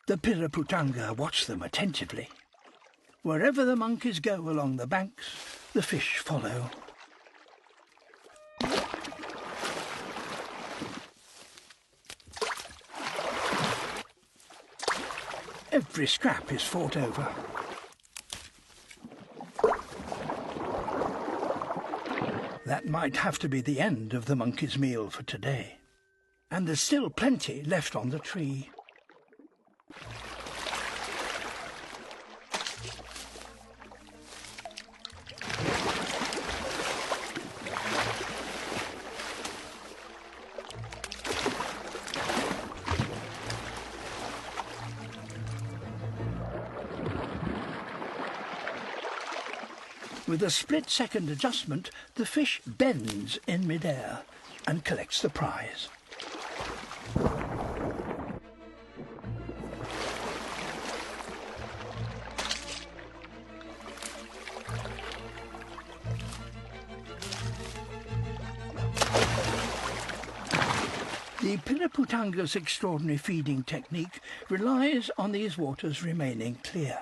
The Piraputanga watch them attentively. Wherever the monkeys go along the banks, the fish follow. Every scrap is fought over. That might have to be the end of the monkey's meal for today. And there's still plenty left on the tree. With a split-second adjustment, the fish bends in midair and collects the prize. The Piraputanga's extraordinary feeding technique relies on these waters remaining clear.